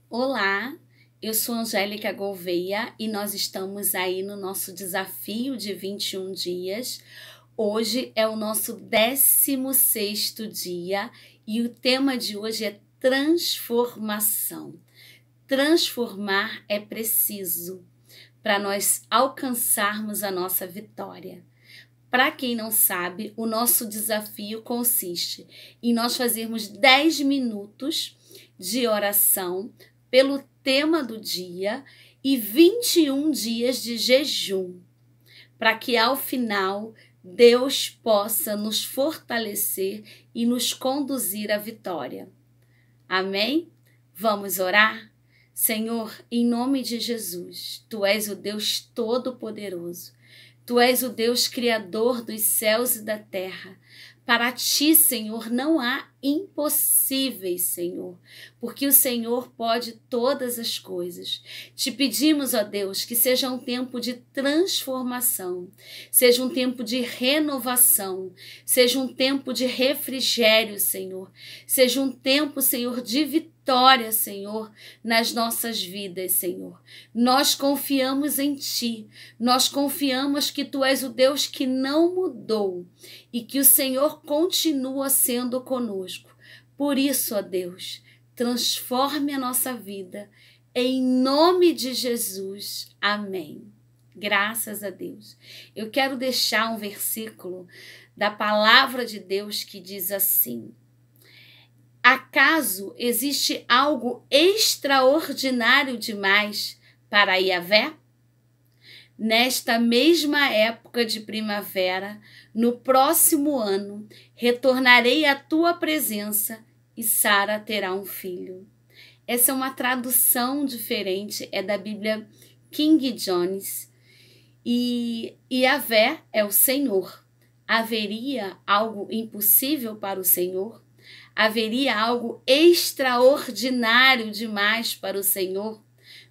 Olá, eu sou Angélica Gouveia e nós estamos aí no nosso desafio de 21 dias. Hoje é o nosso 16º dia e o tema de hoje é transformação. Transformar é preciso para nós alcançarmos a nossa vitória. Para quem não sabe, o nosso desafio consiste em nós fazermos 10 minutos de oração pelo tema do dia e 21 dias de jejum, para que ao final Deus possa nos fortalecer e nos conduzir à vitória. Amém? Vamos orar? Senhor, em nome de Jesus, Tu és o Deus Todo-Poderoso. Tu és o Deus Criador dos céus e da terra. Para Ti, Senhor, não há impossíveis, Senhor, porque o Senhor pode todas as coisas. Te pedimos, ó Deus, que seja um tempo de transformação, seja um tempo de renovação, seja um tempo de refrigério, Senhor, seja um tempo, Senhor, de vitória, Senhor, nas nossas vidas, Senhor. Nós confiamos em Ti, nós confiamos que Tu és o Deus que não mudou e que o Senhor continua sendo conosco. Por isso, ó Deus, transforme a nossa vida, em nome de Jesus. Amém. Graças a Deus. Eu quero deixar um versículo da palavra de Deus que diz assim: acaso existe algo extraordinário demais para Yahvé? Nesta mesma época de primavera, no próximo ano, retornarei à tua presença e Sara terá um filho. Essa é uma tradução diferente, é da Bíblia King James. E Yahvé é o Senhor. Haveria algo impossível para o Senhor? Haveria algo extraordinário demais para o Senhor?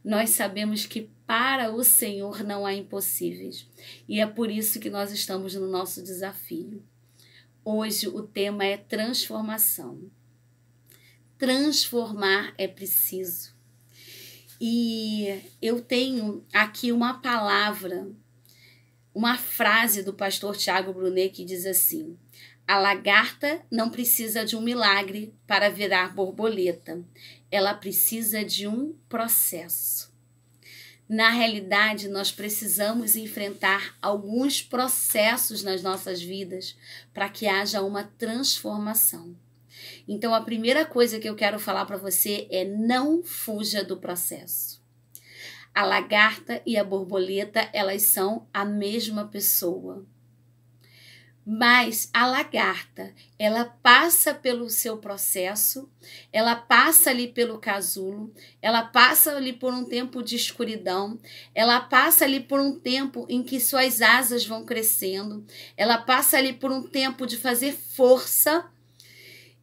Nós sabemos que para o Senhor não há impossíveis. E é por isso que nós estamos no nosso desafio. Hoje o tema é transformação. Transformar é preciso. E eu tenho aqui uma palavra, uma frase do pastor Tiago Brunet que diz assim: a lagarta não precisa de um milagre para virar borboleta. Ela precisa de um processo. Na realidade, nós precisamos enfrentar alguns processos nas nossas vidas para que haja uma transformação. Então, a primeira coisa que eu quero falar para você é: não fuja do processo. A lagarta e a borboleta, elas são a mesma pessoa. Mas a lagarta, ela passa pelo seu processo, ela passa ali pelo casulo, ela passa ali por um tempo de escuridão, ela passa ali por um tempo em que suas asas vão crescendo, ela passa ali por um tempo de fazer força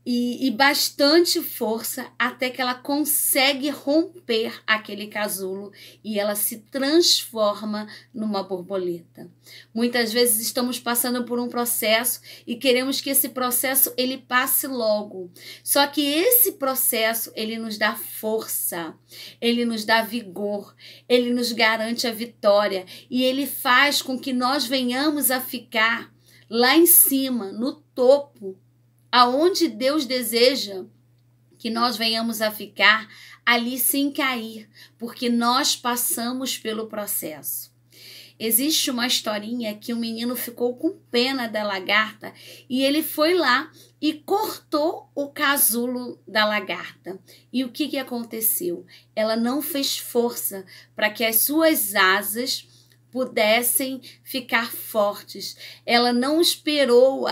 e bastante força até que ela consegue romper aquele casulo e ela se transforma numa borboleta. Muitas vezes estamos passando por um processo e queremos que esse processo ele passe logo. Só que esse processo ele nos dá força, ele nos dá vigor, ele nos garante a vitória e ele faz com que nós venhamos a ficar lá em cima, no topo, aonde Deus deseja que nós venhamos a ficar, ali sem cair, porque nós passamos pelo processo. Existe uma historinha que um menino ficou com pena da lagarta e ele foi lá e cortou o casulo da lagarta. E o que aconteceu? Ela não fez força para que as suas asas pudessem ficar fortes. Ele não esperou,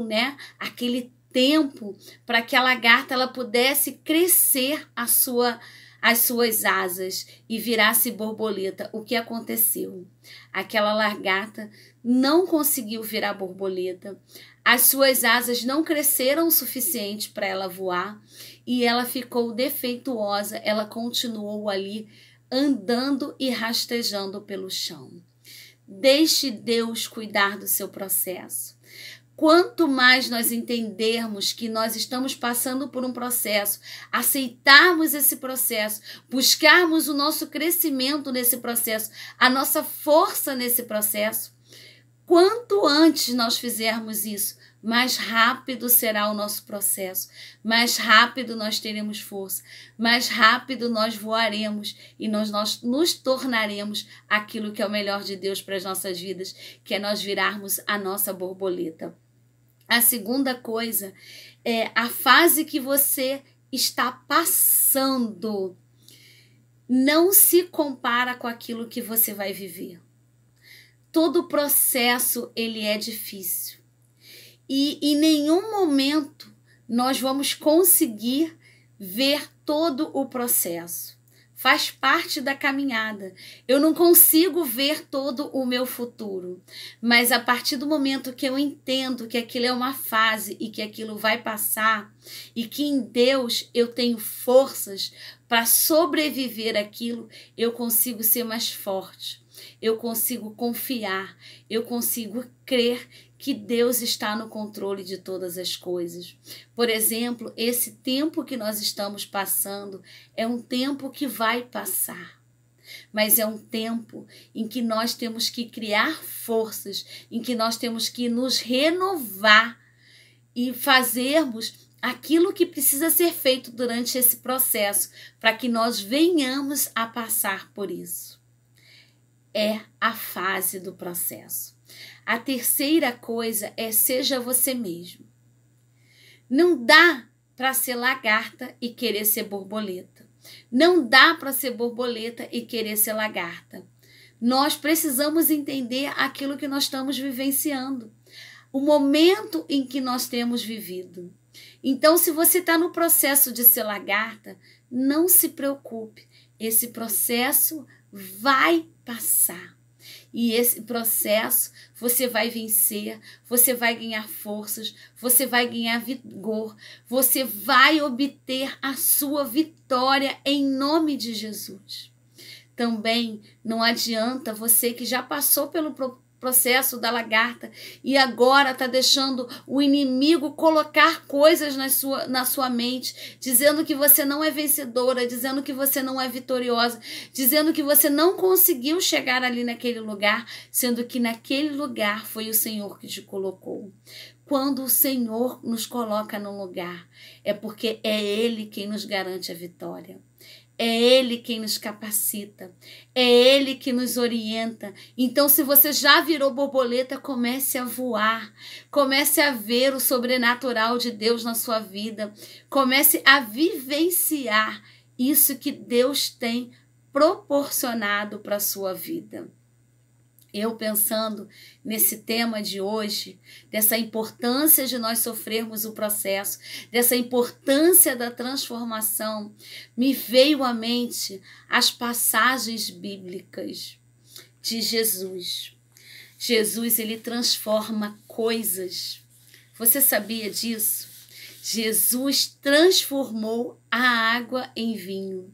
né, aquele tempo para que a lagarta ela pudesse crescer as suas asas e virasse borboleta. O que aconteceu? Aquela lagarta não conseguiu virar borboleta. As suas asas não cresceram o suficiente para ela voar e ela ficou defeituosa. Ela continuou ali andando e rastejando pelo chão. Deixe Deus cuidar do seu processo. Quanto mais nós entendermos que nós estamos passando por um processo, aceitarmos esse processo, buscarmos o nosso crescimento nesse processo, a nossa força nesse processo, quanto antes nós fizermos isso, mais rápido será o nosso processo, mais rápido nós teremos força, mais rápido nós voaremos e nós nos tornaremos aquilo que é o melhor de Deus para as nossas vidas, que é nós virarmos a nossa borboleta. A segunda coisa é a fase que você está passando. Não se compara com aquilo que você vai viver. Todo o processo, ele é difícil. E em nenhum momento nós vamos conseguir ver todo o processo. Faz parte da caminhada. Eu não consigo ver todo o meu futuro, mas a partir do momento que eu entendo que aquilo é uma fase e que aquilo vai passar e que em Deus eu tenho forças para sobreviver àquilo, eu consigo ser mais forte, eu consigo confiar, eu consigo crer que Deus está no controle de todas as coisas. Por exemplo, esse tempo que nós estamos passando é um tempo que vai passar, mas é um tempo em que nós temos que criar forças, em que nós temos que nos renovar e fazermos aquilo que precisa ser feito durante esse processo, para que nós venhamos a passar por isso. É a fase do processo. A terceira coisa é seja você mesmo. Não dá para ser lagarta e querer ser borboleta. Não dá para ser borboleta e querer ser lagarta. Nós precisamos entender aquilo que nós estamos vivenciando, o momento em que nós temos vivido. Então, se você está no processo de ser lagarta, não se preocupe. Esse processo vai passar. E esse processo você vai vencer, você vai ganhar forças, você vai ganhar vigor, você vai obter a sua vitória em nome de Jesus. Também não adianta você que já passou pelo processo da lagarta e agora está deixando o inimigo colocar coisas na sua mente, dizendo que você não é vencedora, dizendo que você não é vitoriosa, dizendo que você não conseguiu chegar ali naquele lugar, sendo que naquele lugar foi o Senhor que te colocou. Quando o Senhor nos coloca no lugar, é porque é Ele quem nos garante a vitória. É Ele quem nos capacita, é Ele que nos orienta. Então, se você já virou borboleta, comece a voar, comece a ver o sobrenatural de Deus na sua vida, comece a vivenciar isso que Deus tem proporcionado para a sua vida. Eu pensando nesse tema de hoje, dessa importância de nós sofrermos o processo, dessa importância da transformação, me veio à mente as passagens bíblicas de Jesus. Jesus, ele transforma coisas. Você sabia disso? Jesus transformou a água em vinho.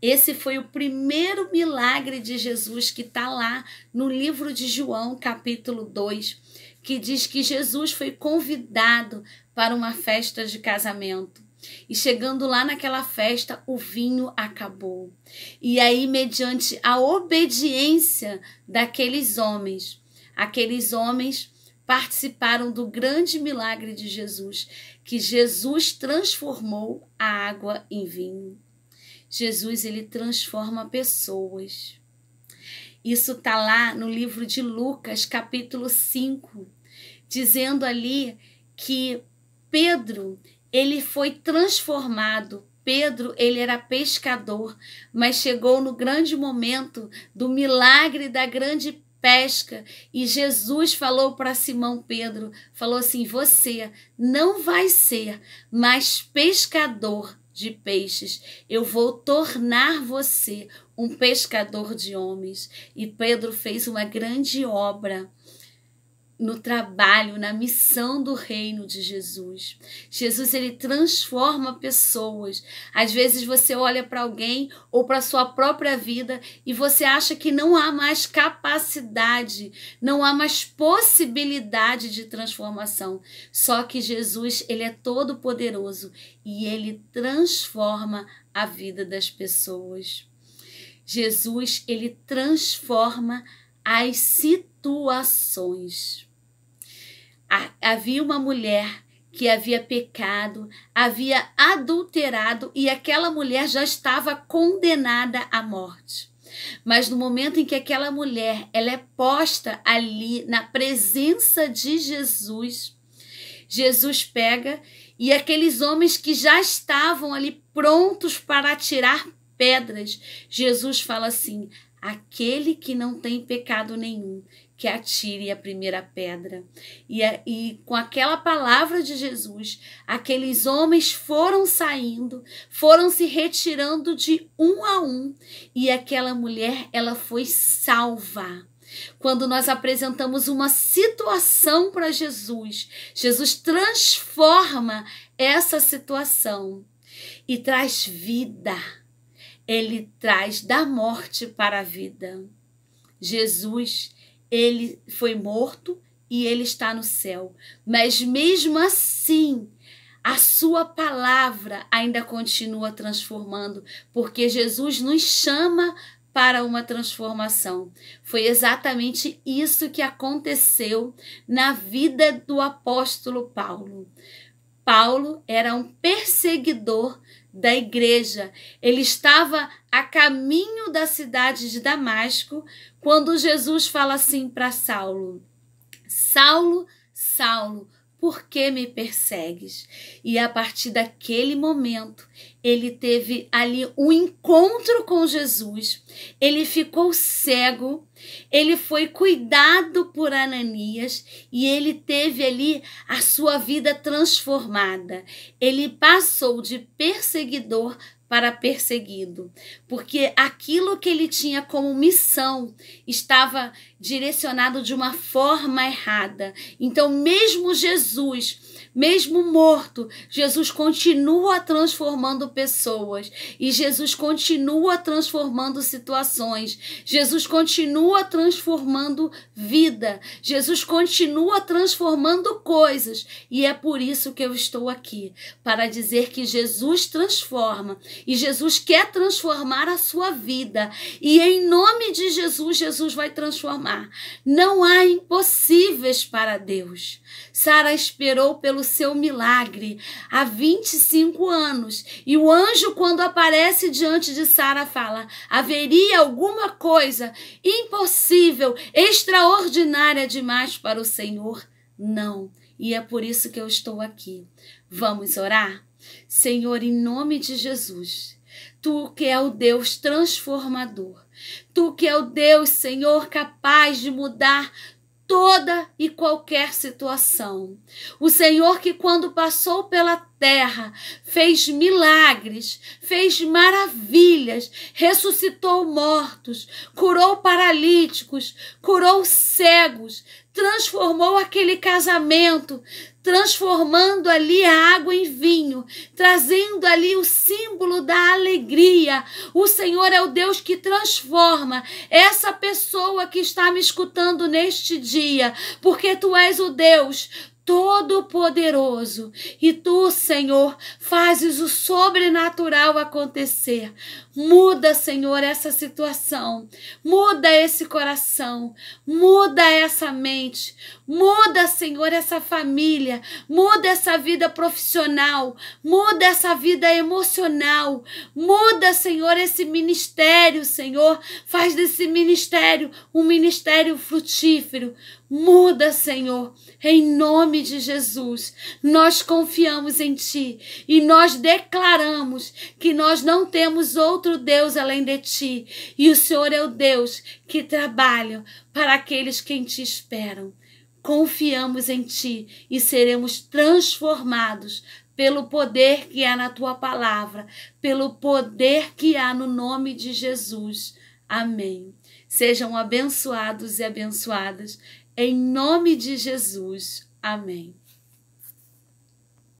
Esse foi o primeiro milagre de Jesus que está lá no livro de João, capítulo 2, que diz que Jesus foi convidado para uma festa de casamento. E chegando lá naquela festa, o vinho acabou. E aí, mediante a obediência daqueles homens, aqueles homens participaram do grande milagre de Jesus, que Jesus transformou a água em vinho. Jesus, ele transforma pessoas. Isso está lá no livro de Lucas, capítulo 5, dizendo ali que Pedro, ele foi transformado. Pedro, ele era pescador, mas chegou no grande momento do milagre da grande pesca e Jesus falou para Simão Pedro, falou assim, você não vai ser mais pescador de peixes, eu vou tornar você um pescador de homens. E Pedro fez uma grande obra no trabalho, na missão do reino de Jesus. Jesus, ele transforma pessoas. Às vezes você olha para alguém ou para a sua própria vida e você acha que não há mais capacidade, não há mais possibilidade de transformação. Só que Jesus, ele é todo poderoso e ele transforma a vida das pessoas. Jesus, ele transforma as situações. Havia uma mulher que havia pecado, havia adulterado e aquela mulher já estava condenada à morte. Mas no momento em que aquela mulher ela é posta ali na presença de Jesus, Jesus pega e aqueles homens que já estavam ali prontos para atirar pedras, Jesus fala assim: aquele que não tem pecado nenhum, que atire a primeira pedra. E com aquela palavra de Jesus, aqueles homens foram saindo, foram se retirando de um a um, e aquela mulher, ela foi salva. Quando nós apresentamos uma situação para Jesus, Jesus transforma essa situação e traz vida. Ele traz da morte para a vida. Jesus, ele foi morto e ele está no céu. Mas mesmo assim, a sua palavra ainda continua transformando, porque Jesus nos chama para uma transformação. Foi exatamente isso que aconteceu na vida do apóstolo Paulo. Paulo era um perseguidor da igreja. Ele estava a caminho da cidade de Damasco quando Jesus fala assim para Saulo: Saulo, Saulo, por que me persegues? E a partir daquele momento, ele teve ali um encontro com Jesus, ele ficou cego, ele foi cuidado por Ananias e ele teve ali a sua vida transformada. Ele passou de perseguidor para perseguido, porque aquilo que ele tinha como missão estava direcionado de uma forma errada. Então, mesmo Jesus, mesmo morto, Jesus continua transformando pessoas e Jesus continua transformando situações. Jesus continua transformando vida. Jesus continua transformando coisas. E é por isso que eu estou aqui, para dizer que Jesus transforma e Jesus quer transformar a sua vida. E em nome de Jesus, Jesus vai transformar. Não há impossíveis para Deus. Sara esperou pelo seu milagre há 25 anos. E o anjo, quando aparece diante de Sara, fala: haveria alguma coisa impossível, extraordinária demais para o Senhor? Não. E é por isso que eu estou aqui. Vamos orar? Senhor, em nome de Jesus, Tu que é o Deus transformador, Tu que é o Deus, Senhor, capaz de mudar toda e qualquer situação. O Senhor que quando passou pela terra fez milagres, fez maravilhas, ressuscitou mortos, curou paralíticos, curou cegos, transformou aquele casamento, transformando ali a água em vinho, trazendo ali o símbolo da alegria. O Senhor é o Deus que transforma essa pessoa que está me escutando neste dia, porque Tu és o Deus Todo-Poderoso e Tu, Senhor, fazes o sobrenatural acontecer. Muda, Senhor, essa situação, muda esse coração, muda essa mente, muda, Senhor, essa família, muda essa vida profissional, muda essa vida emocional, muda, Senhor, esse ministério, Senhor, faz desse ministério um ministério frutífero. Muda, Senhor, em nome de Jesus. Nós confiamos em Ti e nós declaramos que nós não temos outro Deus além de Ti. E o Senhor é o Deus que trabalha para aqueles que em Ti esperam. Confiamos em Ti e seremos transformados pelo poder que há na Tua palavra, pelo poder que há no nome de Jesus. Amém. Sejam abençoados e abençoadas Em nome de Jesus. Amém.